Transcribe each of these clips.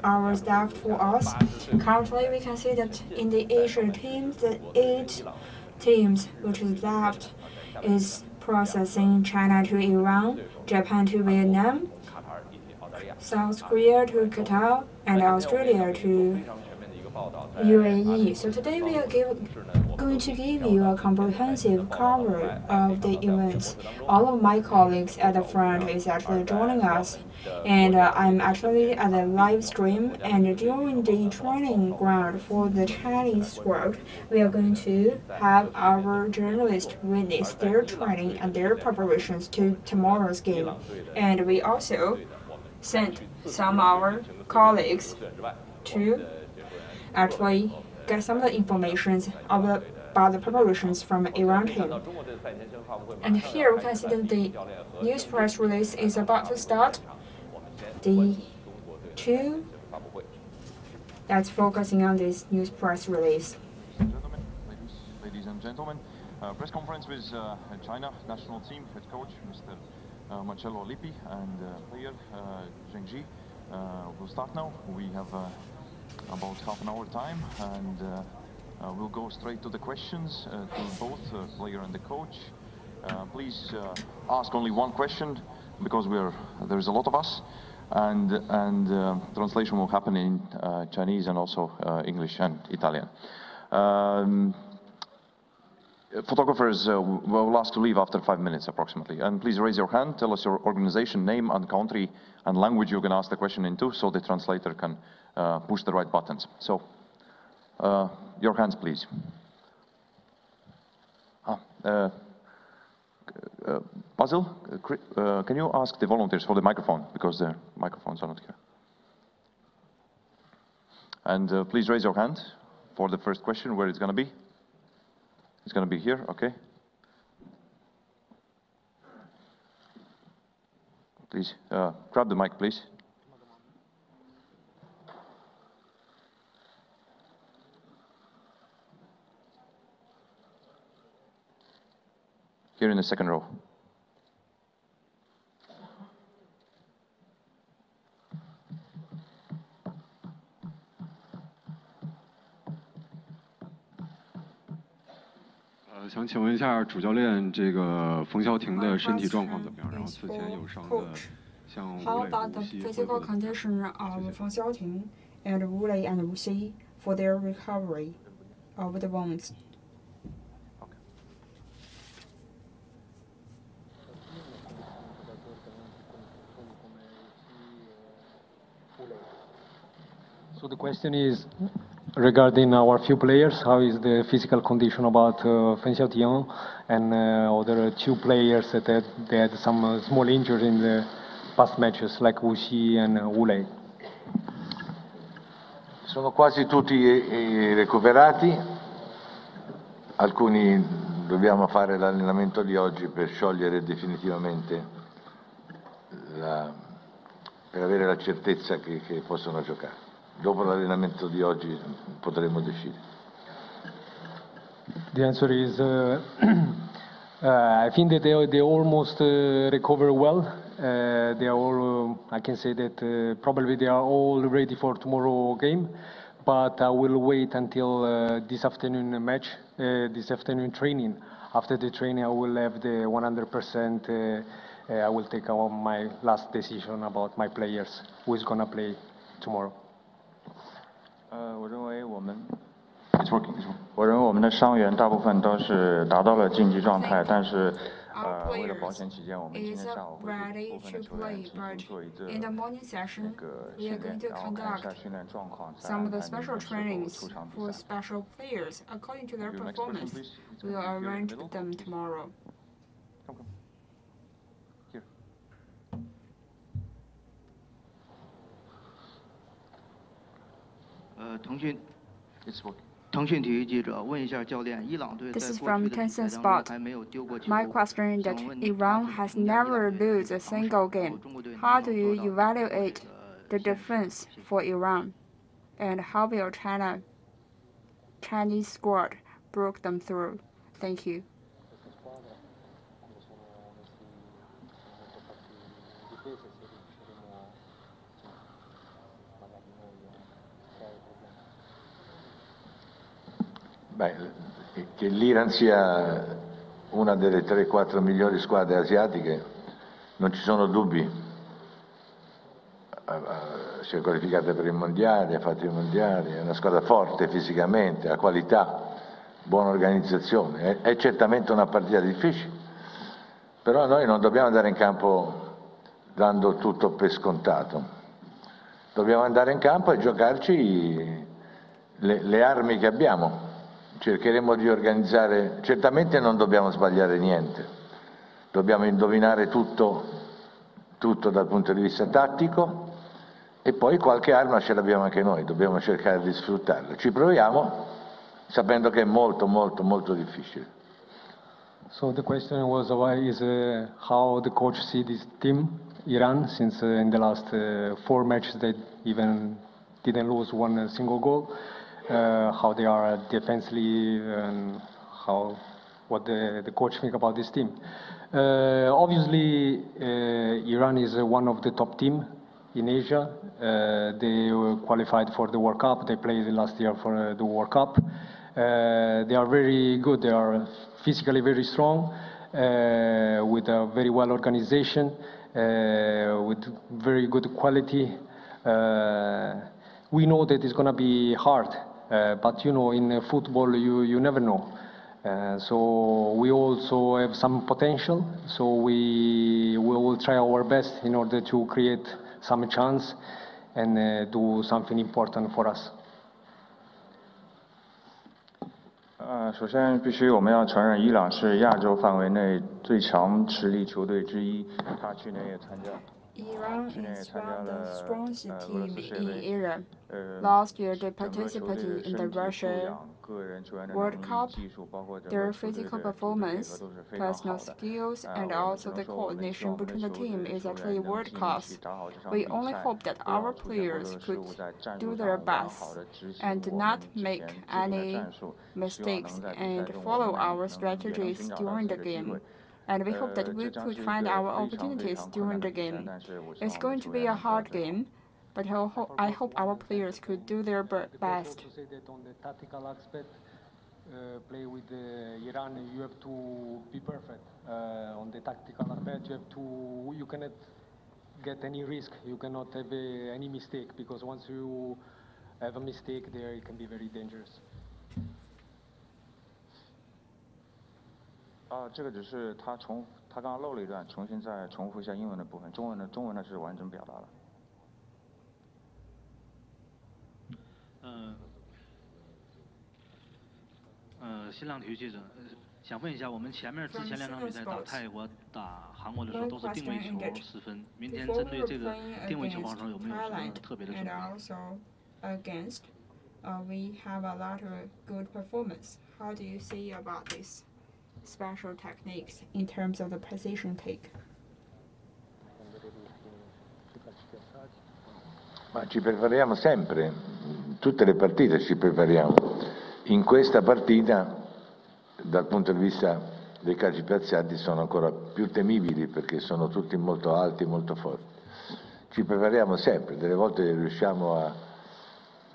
our staff for us. Currently, we can see that in the Asia teams, the 8 teams which is left is processing China to Iran, Japan to Vietnam, South Korea to Qatar, and Australia to UAE. So today we are going to give you a comprehensive cover of the events. All of my colleagues at the front is actually joining us, and I'm actually at the live stream. And during the training ground for the Chinese squad, we are going to have our journalists witness their training and their preparations to tomorrow's game. And we also sent some of our colleagues to actually get some of the information about the preparations from Iran team. And here we can see that the news press release is about to start. The two that's focusing on this news press release. Ladies and gentlemen, press conference with China national team head coach Mr. Marcello Lippi and player Zheng Ji. We'll start now. We have about half an hour time, and we'll go straight to the questions to both player and the coach. Please ask only one question because there's a lot of us, and translation will happen in Chinese and also English and Italian. Photographers will ask to leave after 5 minutes approximately. And please raise your hand, tell us your organization name and country and language you're going to ask the question into so the translator can push the right buttons. So, your hands please. Basil, can you ask the volunteers for the microphone because the microphones are not here. And please raise your hand for the first question where it's going to be. It's going to be here, okay? Please, grab the mic, please. Here in the second row. 想请问一下主教练，这个冯潇霆的身体状况怎么样？然后此前有伤的，像吴磊、吴曦恢复的怎么样？ Feng Xiaoting and Wu Lei and Wu Xi for their recovery of the wounds. So the question is regarding our few players. How is the physical condition about Feng Xiaoting and other 2 players that they had some small injuries in the past matches, like Wu Xi and Wu Lei? Sono quasi tutti recuperati, alcuni dobbiamo fare l'allenamento di oggi per sciogliere definitivamente, per avere la certezza che possono giocare. Dopo l'allenamento di oggi potremo decidere. The answer is, I think that they almost recover well. They are all, I can say that probably they are all ready for tomorrow game, but I will wait until this afternoon match, this afternoon training. After the training, I will have the 100%. I will take my last decision about my players, who is gonna play tomorrow. 我认为我们的伤员大部分都是达到了竞技状态，但是为了保险起见，我们今天下午会部分的球员进行做一个训练，然后看一下训练状况，再按照出场比赛。According to their performance, we will arrange them tomorrow. This is from Tencent Sport. My question is that Iran has never lost a single game. How do you evaluate the defense for Iran? And how will Chinese squad broke them through? Thank you. Che l'Iran sia una delle 3-4 migliori squadre asiatiche, non ci sono dubbi. Si è qualificata per i mondiali, ha fatto i mondiali, è una squadra forte fisicamente, ha qualità, buona organizzazione. È certamente una partita difficile, però noi non dobbiamo andare in campo dando tutto per scontato. Dobbiamo andare in campo e giocarci le armi che abbiamo. Cercheremo di organizzare, certamente non dobbiamo sbagliare niente, dobbiamo indovinare tutto dal punto di vista tattico e poi qualche arma ce l'abbiamo anche noi, dobbiamo cercare di sfruttarla. Ci proviamo sapendo che è molto molto molto difficile. So the question was how the coach see this team, Iran, since in the last 4 matches they even didn't lose one single goal. How they are defensively and what the coach think about this team. Obviously, Iran is one of the top team in Asia. They qualified for the World Cup. They played last year for the World Cup. They are very good. They are physically very strong, with a very well organization, with very good quality. We know that it's going to be hard. But you know, in football, you never know. So we also have some potential. So we will try our best in order to create some chance and do something important for us. 首先我们要承认，伊朗是亚洲范围内最强实力球队之一。他去年也参加。 Iran is one of the strongest teams in Asia. Last year, they participated in the Russia World Cup. Their physical performance, personal skills, and also the coordination between the team is actually world class. We only hope that our players could do their best and not make any mistakes and follow our strategies during the game. And we hope that we could find our opportunities during the game. It's going to be a hard game, but I hope our players could do their best. To say that on the tactical aspect, play with Iran, you have to be perfect. On the tactical aspect, you cannot get any risk. You cannot have any mistake, because once you have a mistake there, it can be very dangerous. 这个只是他刚刚漏了一段，重新再重复一下英文的部分，中文呢是完整表达了。新浪体育记者，想问一下，我们之前2场比赛打泰国、打韩国的时候都是定位球失分，明天针对这个定位球防守有没有什么特别的准备？ We have a lot of good performance. How do you see about this special techniques in terms of the position take? Ma ci prepariamo sempre, tutte le partite ci prepariamo. In questa partita, dal punto di vista dei calci piazzati, sono ancora più temibili perché sono tutti molto alti, molto forti. Ci prepariamo sempre, delle volte riusciamo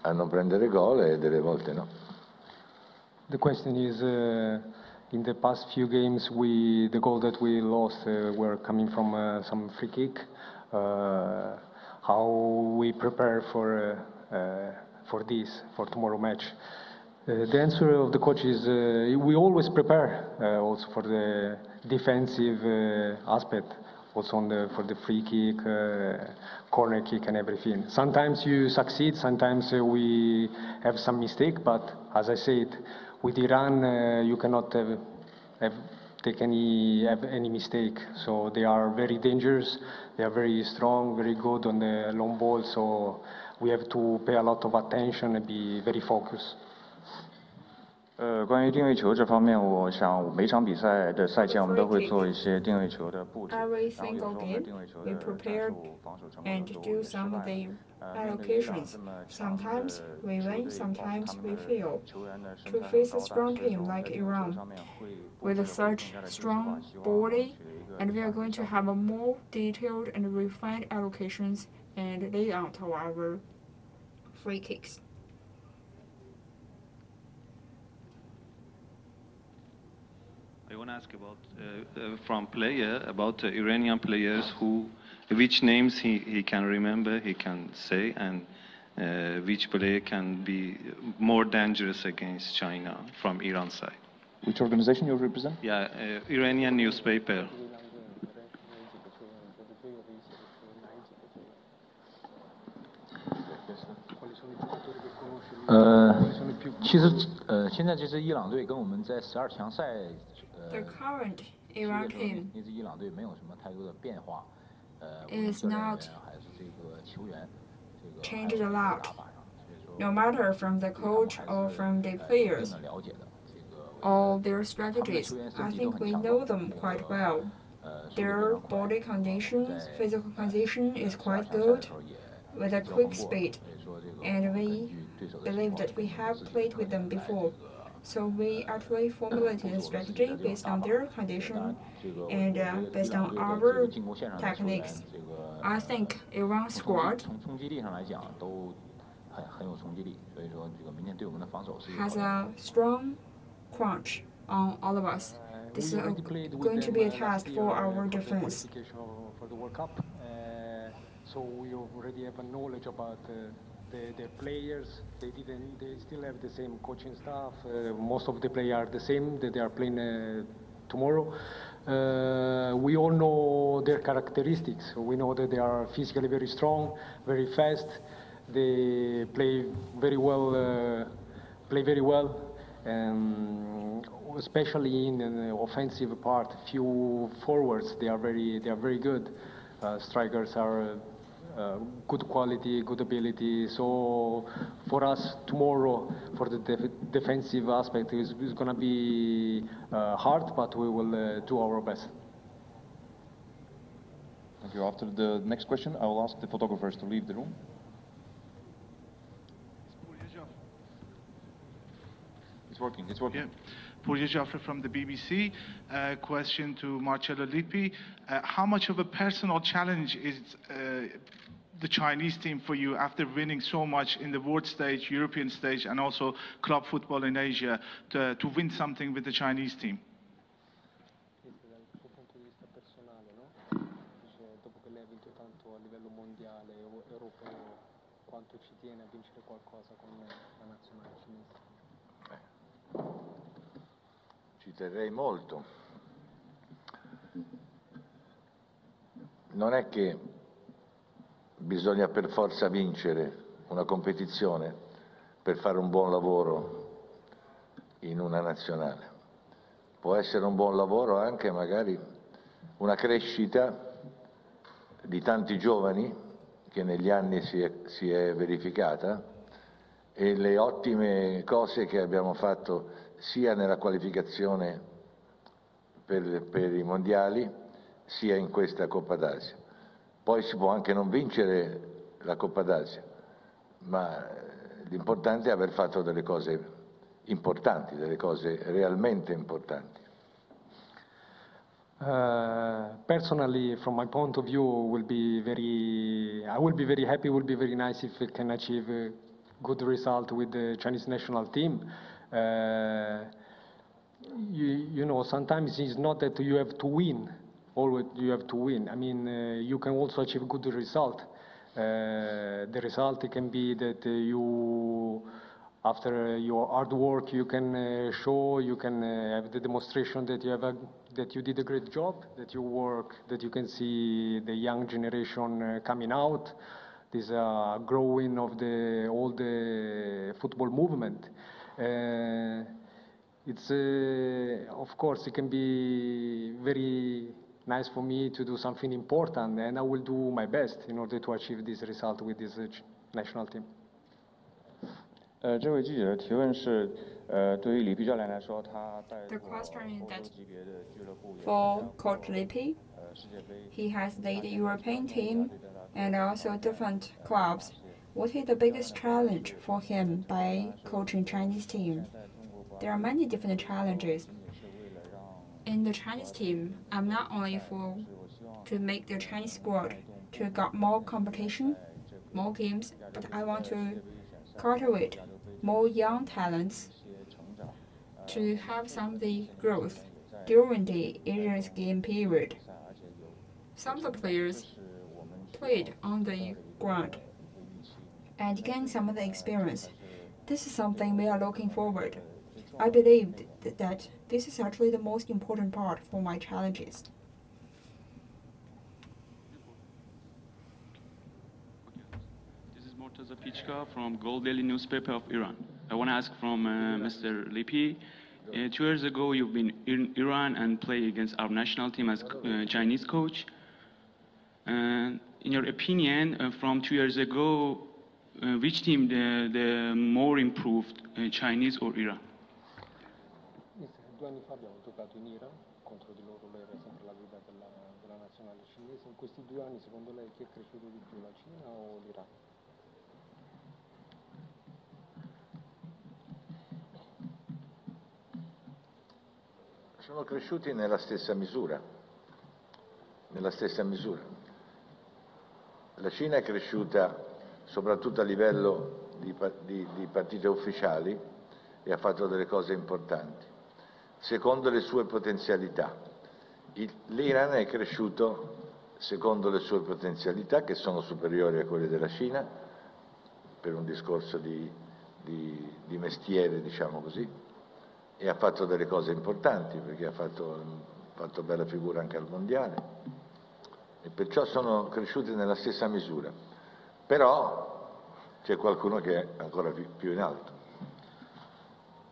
a non prendere gol e delle volte no. The question is, in the past few games, the goal that we lost were coming from some free kick. How we prepare for tomorrow match? The answer of the coach is we always prepare also for the defensive aspect, also for the free kick, corner kick and everything. Sometimes you succeed, sometimes we have some mistake, but as I said, with Iran you cannot have any mistake. So they are very dangerous, they are very strong, very good on the long ball, so we have to pay a lot of attention and be very focused. 关于定位球这方面，我想每场比赛的赛前我们都会做一些定位球的布置，然后有时候我们定位球的战术、防守成功的度也是大的。allocations. Sometimes we win, sometimes we fail. To face a strong team like Iran, with such strong body, and we are going to have a more detailed and refined allocations and layout of our free kicks. to ask about from player about Iranian players which names he can remember, he can say, and which player can be more dangerous against China from Iran side. Which organization you represent? Yeah, Iranian newspaper. 其实现在这支伊朗队跟我们在12强赛The current Iran team 那支伊朗队没有什么太多的变化，is not 还是这个球员changed a lot, no matter from the coach or from the players. 了解的。 All their strategies, I think we know them quite well. Their body conditions, physical condition is quite good, with a quick speed, and we believe that we have played with them before. So we actually formulated a strategy based on their condition and based on our techniques. I think Iran's squad 从冲击力上来讲都很有冲击力，所以说这个明天对我们的防守是 has a strong crunch on all of us. This is going to be a test for our defense. For the World Cup, so we already have a knowledge about the players. They still have the same coaching staff. Most of the players are the same. That they are playing tomorrow. We all know their characteristics. We know that they are physically very strong, very fast. They play very well. Especially in the offensive part, few forwards they are very good. Strikers are good quality, good ability. So for us tomorrow, for the defensive aspect, is going to be hard, but we will do our best. Thank you. After the next question, I will ask the photographers to leave the room. It's working. It's working. Yeah. Purja Jaffrey from the BBC. Question to Marcello Lippi. How much of a personal challenge is the Chinese team for you after winning so much in the world stage, European stage, and also club football in Asia, to win something with the Chinese team? Ci terrei molto. Non è che bisogna per forza vincere una competizione per fare un buon lavoro in una nazionale. Può essere un buon lavoro anche magari una crescita di tanti giovani che negli anni si è verificata, e le ottime cose che abbiamo fatto sia nella qualificazione per i mondiali, sia in questa Coppa d'Asia. Poi si può anche non vincere la Coppa d'Asia, ma l'importante è aver fatto delle cose importanti, delle cose realmente importanti. Personally, from my point of view, I will be very happy. It will be very nice if we can achieve a good result with the Chinese national team. You know, sometimes it's not that you have to win. Always you have to win. I mean, you can also achieve good result. The result can be that you, after your hard work, you can show, you can have the demonstration that that you did a great job, that you work, that you can see the young generation coming out. This growing of all the football movement. Of course, it can be very nice for me to do something important, and I will do my best in order to achieve this result with this national team. 这位记者的提问是，对于里皮教练来说，他带 The question is 欧 that 洲级别的俱乐部， for Coach Lippi, he has led the European team and also different clubs. What is the biggest challenge for him by coaching Chinese team? There are many different challenges. In the Chinese team, I'm not only to make the Chinese squad to get more competition, more games, but I want to cultivate more young talents to have some of the growth during the Asian Games period. Some of the players played on the ground and gained some of the experience. This is something we are looking forward. I believe that this is actually the most important part for my challenges. This is Mortaza Pichka from Gold Daily newspaper of Iran. I want to ask from Mr. Lippi. 2 years ago, you've been in Iran and played against our national team as Chinese coach. In your opinion, from 2 years ago, which team the more improved, Chinese or Iran? 2 anni fa abbiamo giocato in Iran, contro di loro lei era sempre la guida della nazionale cinese. In questi 2 anni, secondo lei, chi è cresciuto di più, la Cina o l'Iran? Sono cresciuti nella stessa misura. La Cina è cresciuta soprattutto a livello di partite ufficiali e ha fatto delle cose importanti, secondo le sue potenzialità. L'Iran è cresciuto secondo le sue potenzialità, che sono superiori a quelle della Cina, per un discorso di mestiere, diciamo così, e ha fatto delle cose importanti, perché ha fatto bella figura anche al mondiale, e perciò sono cresciuti nella stessa misura. Però c'è qualcuno che è ancora più in alto.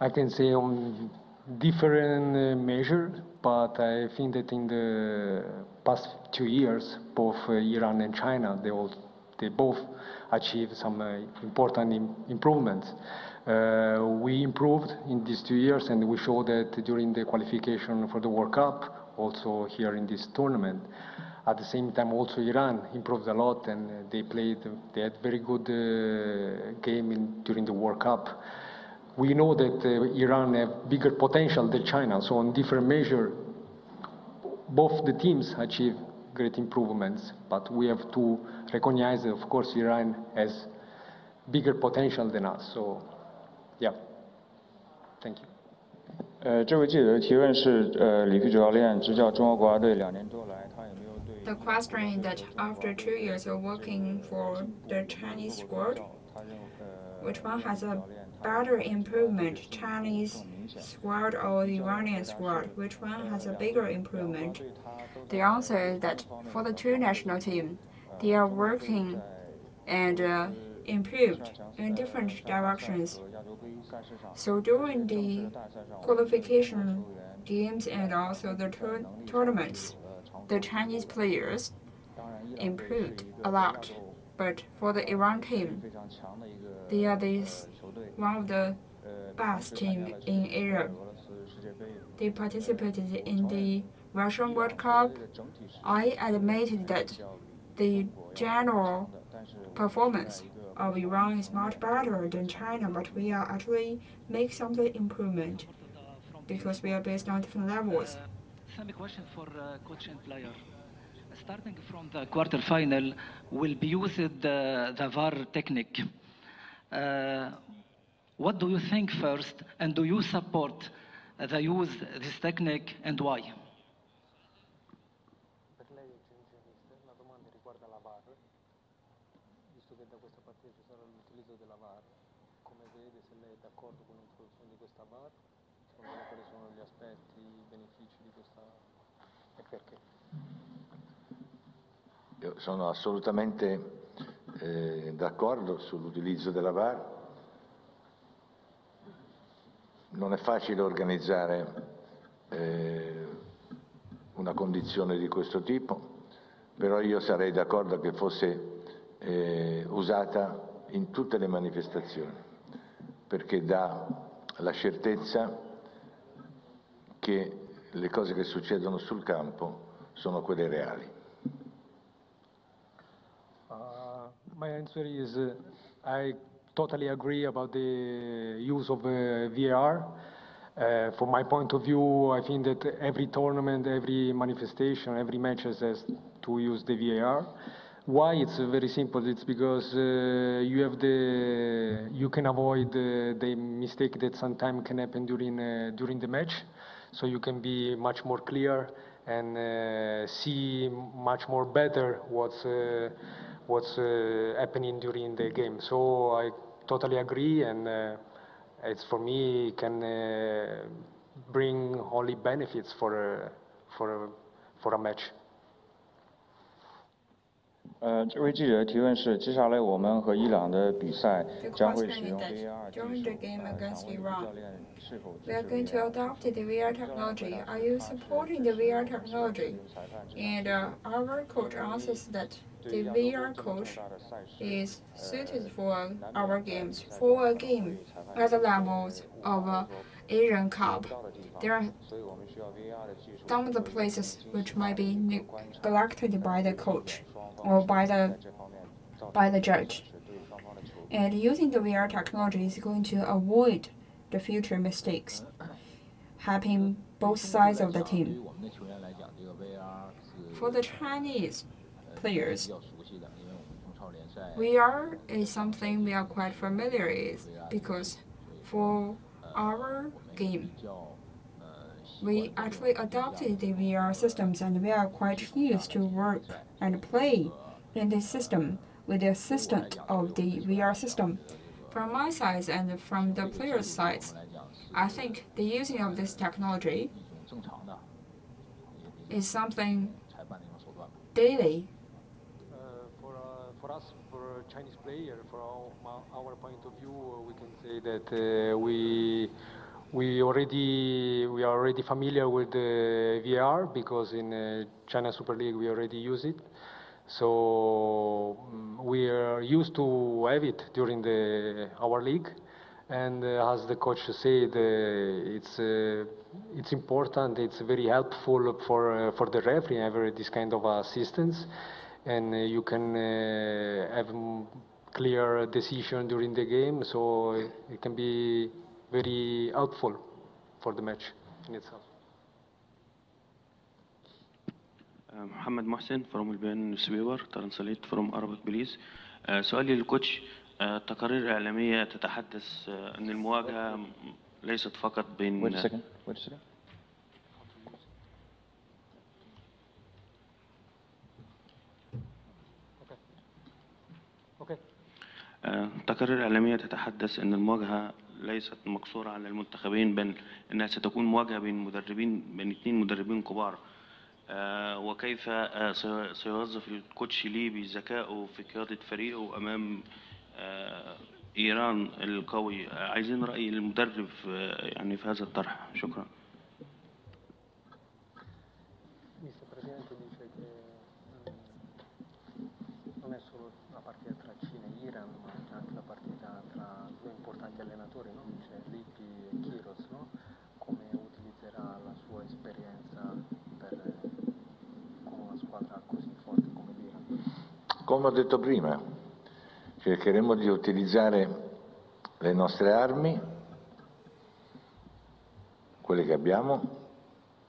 I can say on different measure, but I think that in the past 2 years, both Iran and China, they both achieved some important improvements. We improved in these 2 years, and we showed that during the qualification for the World Cup, also here in this tournament. At the same time, also Iran improved a lot, and they had very good game during the World Cup. We know that Iran have bigger potential than China, so on different measure, both the teams achieve great improvements, but we have to recognize that, of course, Iran has bigger potential than us, so yeah, thank you. 这位记者的提问是李皮主教练执教中国国家队2年多来，他有没有对 The question that after 2 years of working for the Chinese squad, which one has a better improvement, Chinese squad or the Iranian squad? Which one has a bigger improvement? The answer is that for the 2 national teams, they are working and improved in different directions. So during the qualification games and also the tournaments, the Chinese players improved a lot. But for the Iran team, they are one of the best teams in Asia. They participated in the Russian World Cup. I admitted that the general performance of Iran is much better than China, but we are actually make some improvement because we are based on different levels. Same question for coach and player. Starting from the quarterfinal, will be used the VAR technique. What do you think first, and do you support the use this technique, and why? Io sono assolutamente d'accordo sull'utilizzo della VAR. Non è facile organizzare una condizione di questo tipo, però io sarei d'accordo che fosse usata in tutte le manifestazioni, perché dà la certezza che le cose che succedono sul campo sono quelle reali. My answer is I totally agree about the use of VAR. From my point of view, I think that every tournament, every manifestation, every match has to use the VAR. Why? It's very simple. It's because you can avoid the mistake that sometimes can happen during the match, so you can be much more clear and see much more better what's happening during the game. So I totally agree, and it's for me it can bring only benefits for a match. 这位记者提问是：接下来我们和伊朗的比赛将会使用 VAR 技术。 We are going to adopt the VR technology. Are you supporting the VR technology? And our coach answers that the VR coach is suited for our games. For a game at the levels of Asian Cup, there are some of the places which might be neglected by the coach or by the judge. And using the VR technology is going to avoid the future mistakes happening both sides of the team. For the Chinese players, VR is something we are quite familiar with because for our game, we actually adopted the VR systems and we are quite used to work and play in this system with the assistant of the VR system. From my side and from the players' side, I think the using of this technology is something daily. For us, for Chinese player, from our point of view, we can say that we are already familiar with the VR because in China Super League we already use it. So we are used to have it during our league, and as the coach said, it's important. It's very helpful for the referee have this kind of assistance, and you can have clear decision during the game. So it can be very helpful for the match in itself. محمد محسن from البيان نيوزبيبر ترانسليت from Arabic Police. سؤالي للكوتش: تقارير إعلامية تتحدث أن المواجهة ليست فقط بين Wait a second. تقارير إعلامية تتحدث أن المواجهة ليست مقصورة على المنتخبين، بل أنها ستكون مواجهة بين اثنين مدربين كبار. وكيف سيوظف الكوتش لي بذكائه في قيادة فريقه أمام إيران القوي؟ عايزين رأي المدرب يعني في هذا الطرح. شكرا. Come ho detto prima, cercheremo di utilizzare le nostre armi, quelle che abbiamo,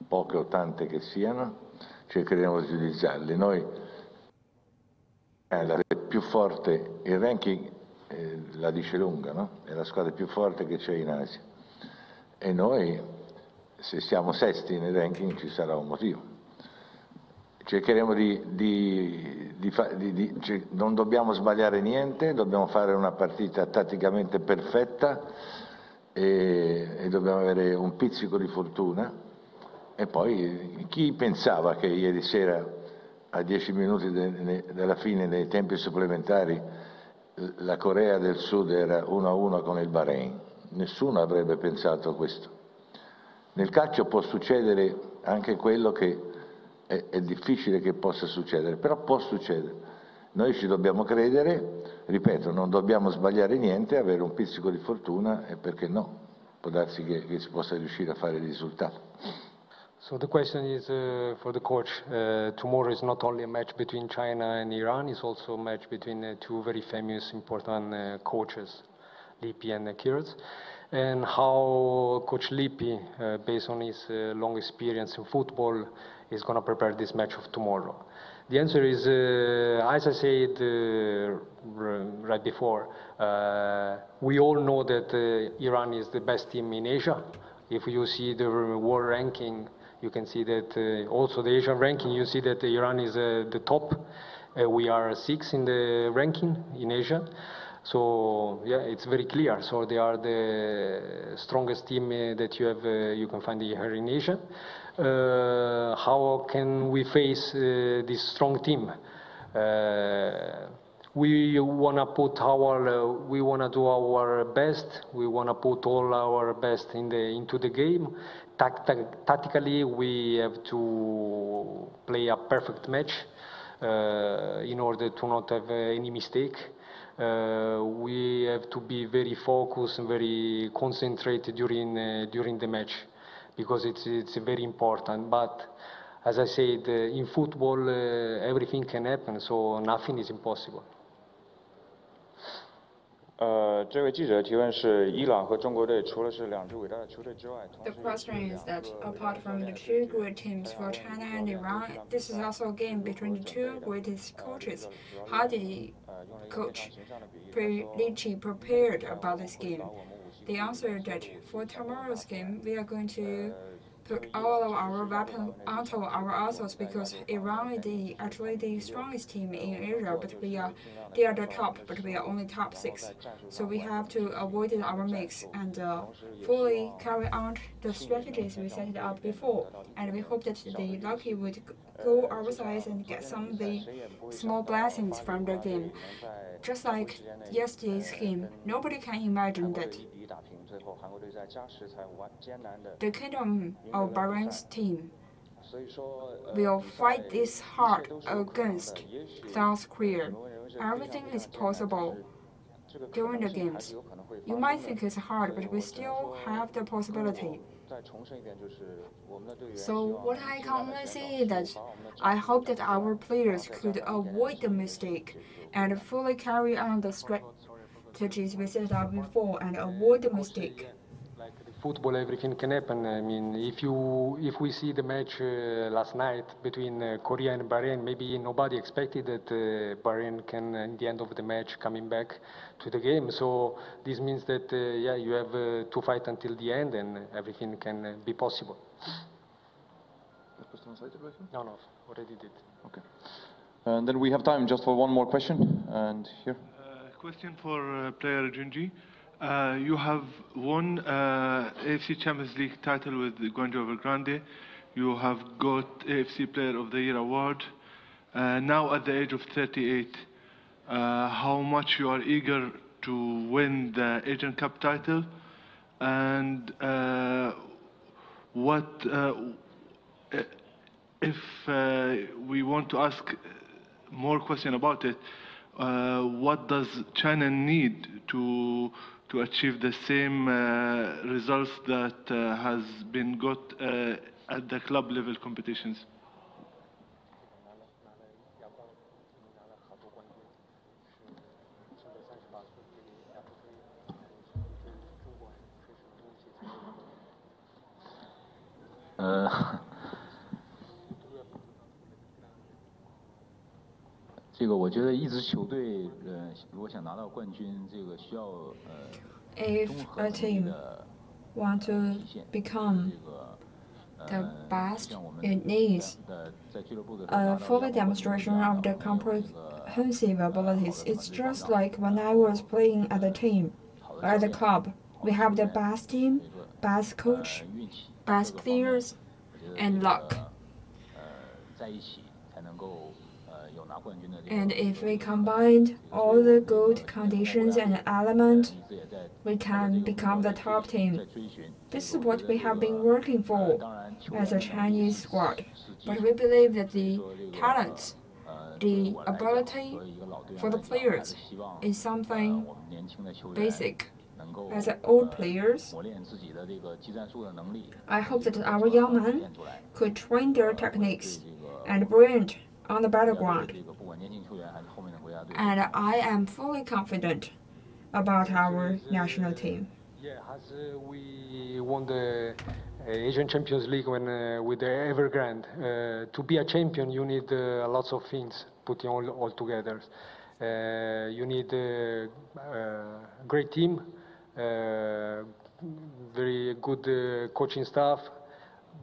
poche o tante che siano, cercheremo di utilizzarle. Noi la più forte, il ranking la dice lunga, no? È la squadra più forte che c'è in Asia. E noi, se siamo sesti nel ranking, ci sarà un motivo. Cercheremo non dobbiamo sbagliare niente, dobbiamo fare una partita tatticamente perfetta e dobbiamo avere un pizzico di fortuna. E poi chi pensava che ieri sera a 10 minuti dalla fine dei tempi supplementari la Corea del Sud era 1-1 con il Bahrain? Nessuno avrebbe pensato questo. Nel calcio può succedere anche quello che è difficile che possa succedere, però può succedere. Noi ci dobbiamo credere, ripeto, non dobbiamo sbagliare niente, avere un pizzico di fortuna e perché no, può darsi che si possa riuscire a fare il risultato. So the question is for the coach. Tomorrow is not only a match between China and Iran, it's also a match between two very famous, important coaches, Lippi and Kiros. And how Coach Lippi, based on his long experience in football, is going to prepare this match of tomorrow. The answer is, as I said right before, we all know that Iran is the best team in Asia. If you see the world ranking, you can see that also the Asian ranking, you see that Iran is the top. We are 6th in the ranking in Asia. So yeah, it's very clear. So they are the strongest team that you have, you can find here in Asia. How can we face this strong team? We wanna do our best. We wanna put all our best into the game. Tactically, we have to play a perfect match in order to not have any mistake. We have to be very focused and very concentrated during the match, because it's very important. But as I said, in football, everything can happen, so nothing is impossible. 这位记者提问是：伊朗和中国队除了是两支伟大的球队之外， The question is that apart from the two great teams for China and Iran, this is also a game between the two greatest coaches. How did Coach Lichi prepared about this game? The answer is that for tomorrow's game, we are going to put all of our weapons onto our assets, because Iran is actually the strongest team in Asia, but they are the top, but we are only top 6. So we have to avoid our mix and fully carry on the strategies we set up before. And we hope that the lucky would go our side and get some of the small blessings from the game. Just like yesterday's game, nobody can imagine that the Kingdom of Bahrain's team will fight this hard against South Korea. Everything is possible during the games. You might think it's hard, but we still have the possibility. So what I can only say is that I hope that our players could avoid the mistake and fully carry on the strategies we set up before and avoid the mistake. Like football, everything can happen. I mean, if we see the match last night between Korea and Bahrain, maybe nobody expected that Bahrain can, in the end of the match, coming back to the game. So this means that yeah, you have to fight until the end, and everything can be possible. No, already did. Okay. And then we have time just for one more question. And here. Question for player Zhengzhi. You have won AFC Champions League title with Guangzhou Evergrande. You have got AFC Player of the Year award. Now at the age of 38, how much you are eager to win the Asian Cup title, and what if we want to ask more question about it? What does China need to achieve the same results that has been got at the club level competitions? If a team wants to become the best, it needs a full demonstration of the comprehensive abilities. It's just like when I was playing at the team, at the club. We have the best team, best coach, best players, and luck. And if we combine all the good conditions and elements, we can become the top team. This is what we have been working for as a Chinese squad. But we believe that the talents, the ability for the players is something basic. As old players, I hope that our young men could train their techniques and bring it on the battleground. And I am fully confident about our national team. Yeah, as we won the Asian Champions League when with the Evergrande. To be a champion, you need lots of things putting all together. You need a great team, very good coaching staff,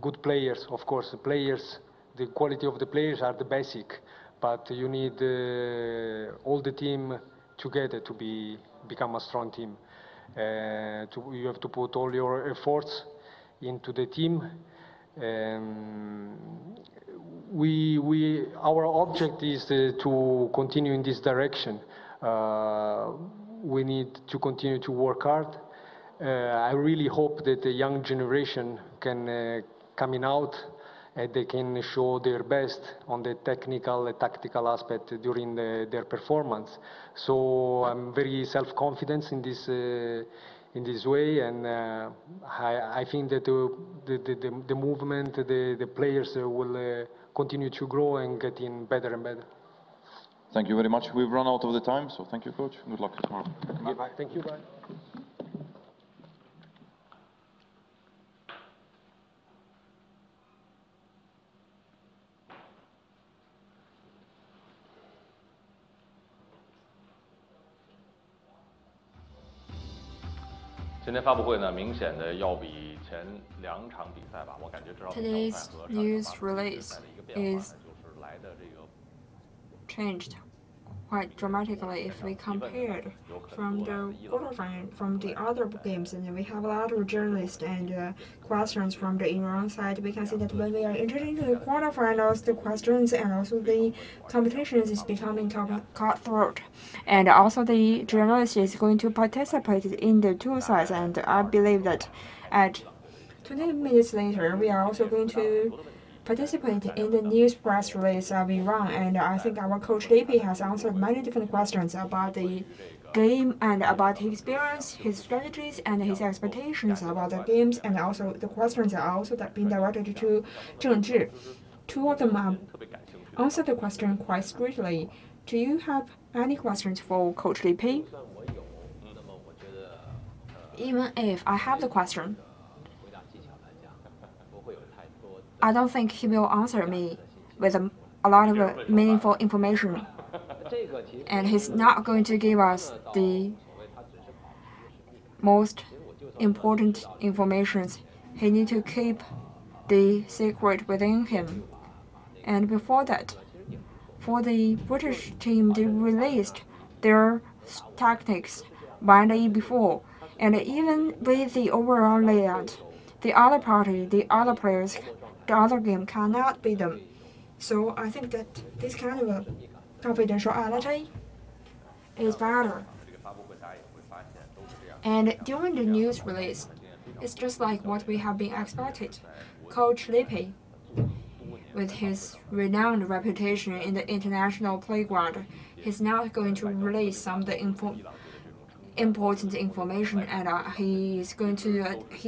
good players. Of course, the quality of the players are the basic, but you need all the team together to become a strong team. You have to put all your efforts into the team. Our object is to continue in this direction. We need to continue to work hard. I really hope that the young generation can coming out and they can show their best on the technical and tactical aspect during their performance. So I'm very self-confident in this way, and I think that the movement, the players will continue to grow and getting better and better. Thank you very much. We've run out of the time, so thank you, Coach. Good luck tomorrow. Bye. Thank you. Bye. 今天发布会呢，明显的要比前2场比赛吧，我感觉至少比上海和上海比赛的一个变化就是来的这个 changed quite dramatically if we compared from the quarterfinal from the other games, and we have a lot of journalists and questions from the Iran side. We can see that when we are entering the quarterfinals, the questions and also the competitions is becoming cutthroat, and also the journalist is going to participate in the two sides. And I believe that at 20 minutes later, we are also going to participate in the news press release of Iran, and I think our coach Lippi has answered many different questions about the game and about his experience, his strategies, and his expectations about the games, and also the questions are also being directed to Zheng Zhi. Two of them answered the question quite straightly. Do you have any questions for Coach Lippi? Even if I have the question, I don't think he will answer me with a lot of meaningful information. And he's not going to give us the most important information. He needs to keep the secret within him. And before that, for the British team, they released their tactics 1 day before. And even with the overall layout, the other party, the other players, the other game cannot beat them. So I think that this kind of confidentiality is better. And during the news release, it's just like what we have been expected. Coach Lippi, with his renowned reputation in the international playground, he's now going to release some of the important information, and he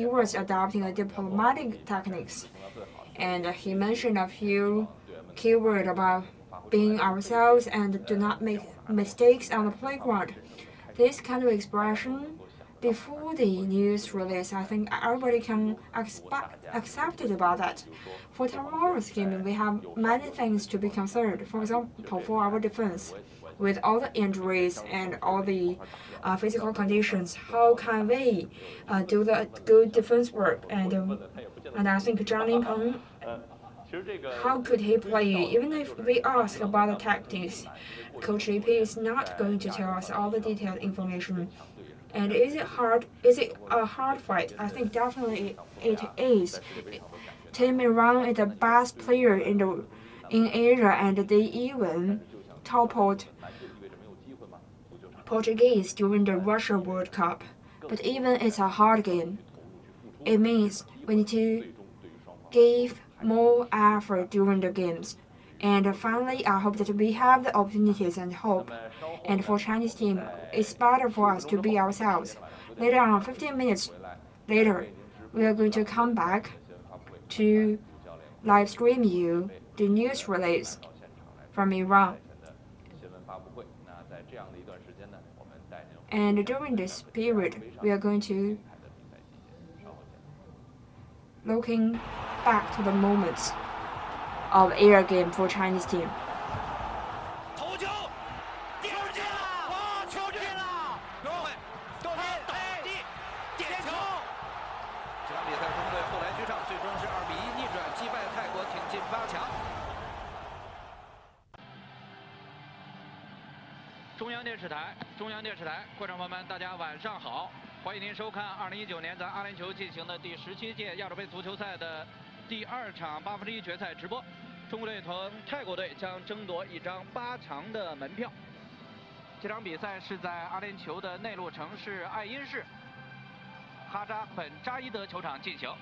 was adopting a diplomatic techniques. And he mentioned a few keywords about being ourselves and do not make mistakes on the playground. This kind of expression before the news release, I think everybody can accept it about that. For tomorrow's game, we have many things to be concerned. For example, for our defense, with all the injuries and all the physical conditions, how can we do the good defense work? And I think Zhang Linpeng, how could he play? Even if we ask about the tactics, Coach Lippi is not going to tell us all the detailed information. And is it hard? Is it a hard fight? I think definitely it is. Team Iran is the best player in Asia, and they even toppled Portuguese during the Russia World Cup. But even it's a hard game, it means we need to give more effort during the games. And finally, I hope that we have the opportunities and hope. And for Chinese team, it's better for us to be ourselves. Later on, 15 minutes later, we are going to come back to live stream you the news release from Iran. And during this period, we are going to looking back to the moments of air game for Chinese team. 头球，点进了，哇，球进了，中卫，倒地，点球。这场比赛中队后来居上，最终是2比1逆转击败泰国，挺进8强。中央电视台，观众朋友们，大家晚上好，欢迎您收看2019年在阿联酋进行的第17届亚洲杯足球赛的第2场1/8决赛直播。中国队同泰国队将争夺一张8强的门票。这场比赛是在阿联酋的内陆城市爱因市哈扎本扎伊德球场进行。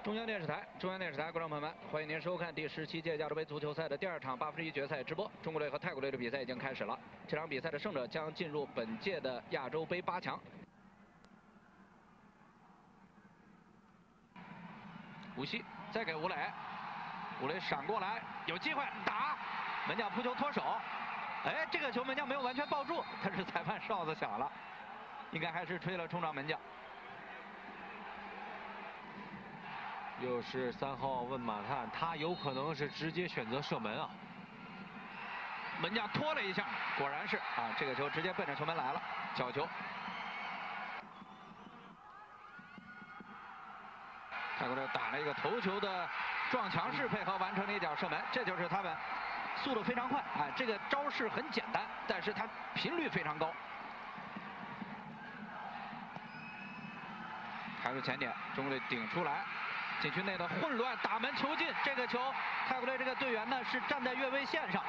中央电视台，观众朋友们，欢迎您收看第17届亚洲杯足球赛的第2场1/8决赛直播。中国队和泰国队的比赛已经开始了，这场比赛的胜者将进入本届的亚洲杯8强。吴曦再给吴磊，吴磊闪过来，有机会打，门将扑球脱手，哎，这个球门将没有完全抱住，但是裁判哨子响了，应该还是吹了冲撞门将。又是3号问马探，他有可能是直接选择射门啊。门将拖了一下，果然是啊，这个球直接奔着球门来了，角球。泰国队打了一个头球的撞墙式配合，完成了一脚射门，这就是他们速度非常快，哎，这个招式很简单，但是它频率非常高。开出前点，中国队顶出来。禁区内的混乱，打门球进，这个球泰国队这个队员呢是站在越位线上，